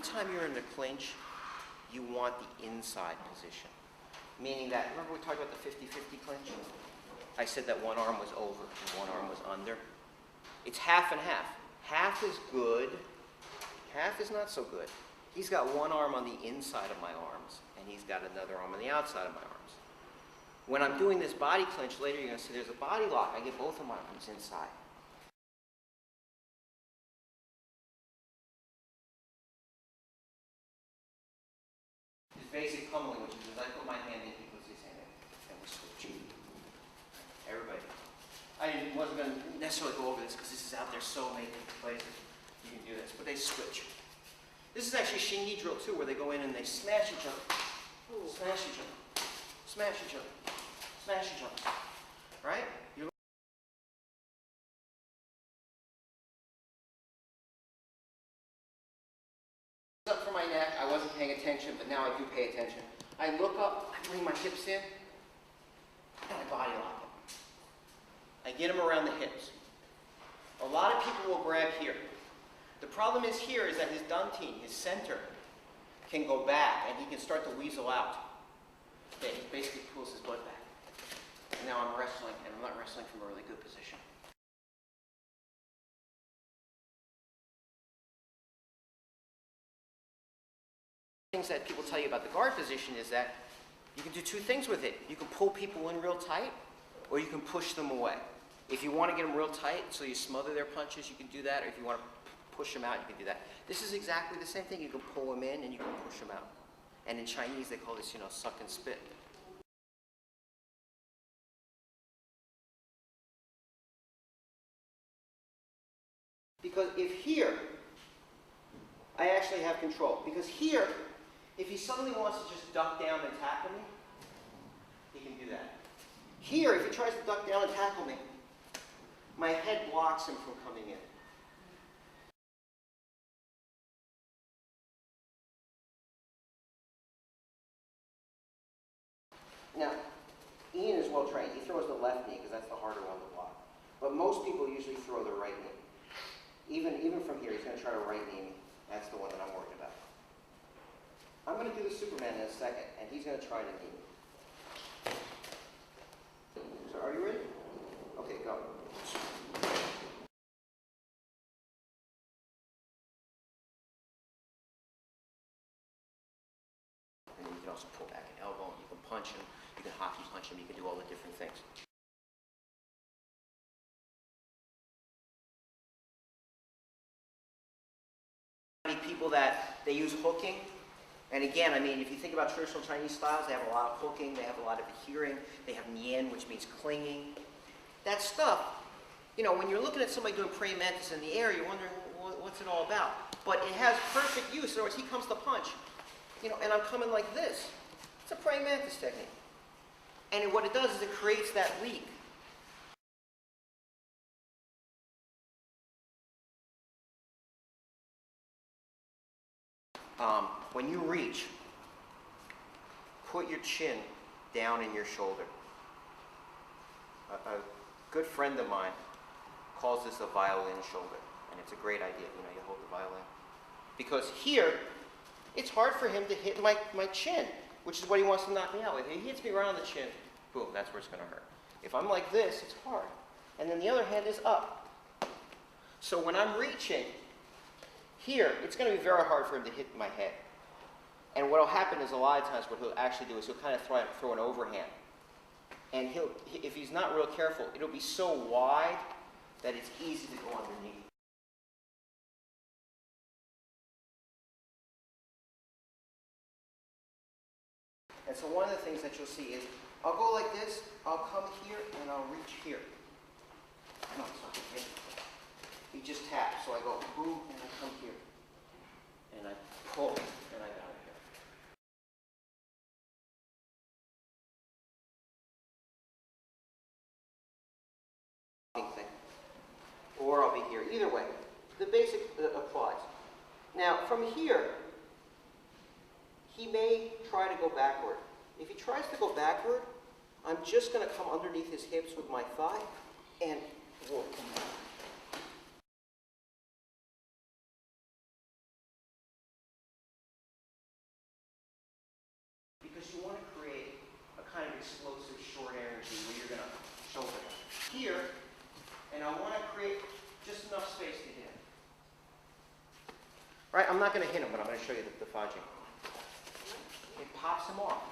anytime you're in the clinch, you want the inside position. Meaning that, remember we talked about the 50-50 clinch? I said that one arm was over and one arm was under. It's half and half. Half is good, half is not so good. He's got one arm on the inside of my arms, and he's got another arm on the outside of my arms. When I'm doing this body clinch later, you're going to see there's a body lock. I get both of my arms inside. This basic pummeling, which is as I put my hand in, he puts his hand in, and we switch. Everybody. I wasn't going to necessarily go over this because this is out there so many places you can do this, but they switch. This is actually shingi drill too, where they go in and they smash each other, smash each other, smash each other, smash each other, right? You're up for my neck. I wasn't paying attention, but now I do pay attention. I look up, I bring my hips in, and I body lock them. I get them around the hips. A lot of people will grab here. The problem is here is that his dantine, his center, can go back and he can start to weasel out. Okay, he basically pulls his butt back. And now I'm wrestling, and I'm not wrestling from a really good position. Things that people tell you about the guard position is that you can do two things with it. You can pull people in real tight, or you can push them away. If you want to get them real tight, so you smother their punches, you can do that. Or if you want to push them out, you can do that. This is exactly the same thing. You can pull them in and you can push them out. And in Chinese, they call this, suck and spit. Because if here, I actually have control. Because here, if he suddenly wants to just duck down and tackle me, he can do that. Here, if he tries to duck down and tackle me, my head blocks him from coming in. Now, Ian is well trained. He throws the left knee because that's the harder one to block. But most people usually throw the right knee. Even from here, he's going to try to right knee me. That's the one that I'm worried about. I'm going to do the Superman in a second, and he's going to try to knee me. So are you ready? Okay, go. And then you can also pull back an elbow, you can punch him, you can hockey punch him, you can do all the different things. People that they use hooking, and again, I mean, if you think about traditional Chinese styles, they have a lot of hooking, they have a lot of adhering, they have nian, which means clinging. That stuff, when you're looking at somebody doing praying mantis in the air, you're wondering what's it all about. But it has perfect use. In other words, he comes to punch, and I'm coming like this. It's a praying mantis technique. And what it does is it creates that leak. When you reach, put your chin down in your shoulder. A good friend of mine calls this a violin shoulder, and it's a great idea. You hold the violin. Because here, it's hard for him to hit my chin, which is what he wants to knock me out with. If he hits me right on the chin, boom, that's where it's going to hurt. If I'm like this, it's hard. And then the other hand is up. So when I'm reaching, here, it's going to be very hard for him to hit my head. And what will happen is a lot of times what he'll actually do is he'll kind of throw an overhand. And if he's not real careful, it'll be so wide that it's easy to go underneath. And so one of the things that you'll see is, I'll go like this, I'll come here, and I'll reach here. No, it's not here. He just taps, so I go boom, and I come here. And I pull, and I got it here. Thing. Or I'll be here. Either way, the basic applies. Now, from here, he may try to go backward. If he tries to go backward, I'm just going to come underneath his hips with my thigh and work. here, and I want to create just enough space to hit him. Right, I'm not going to hit him, but I'm going to show you the fudging. It pops him off.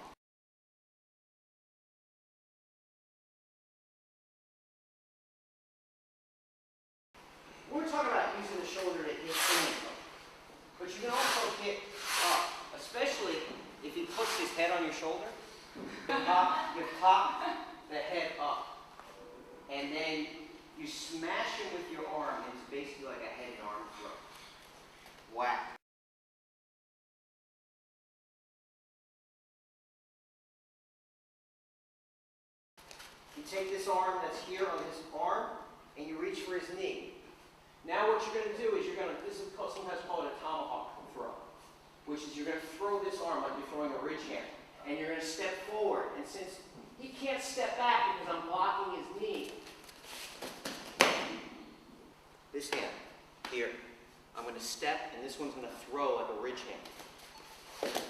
We're talking about using the shoulder to hit anything. But you can also hit up, especially if he puts his head on your shoulder. You pop the head up. And then you smash him with your arm. It's basically like a head and arm throw. Whack. You take this arm that's here on his arm, and you reach for his knee. Now what you're going to do is this is sometimes called a tomahawk throw, which is you're going to throw this arm like you're throwing a ridge hand, and you're going to step forward. And since he can't step back because I'm blocking his knee, this hand, here, I'm going to step, and this one's going to throw like a ridge hand.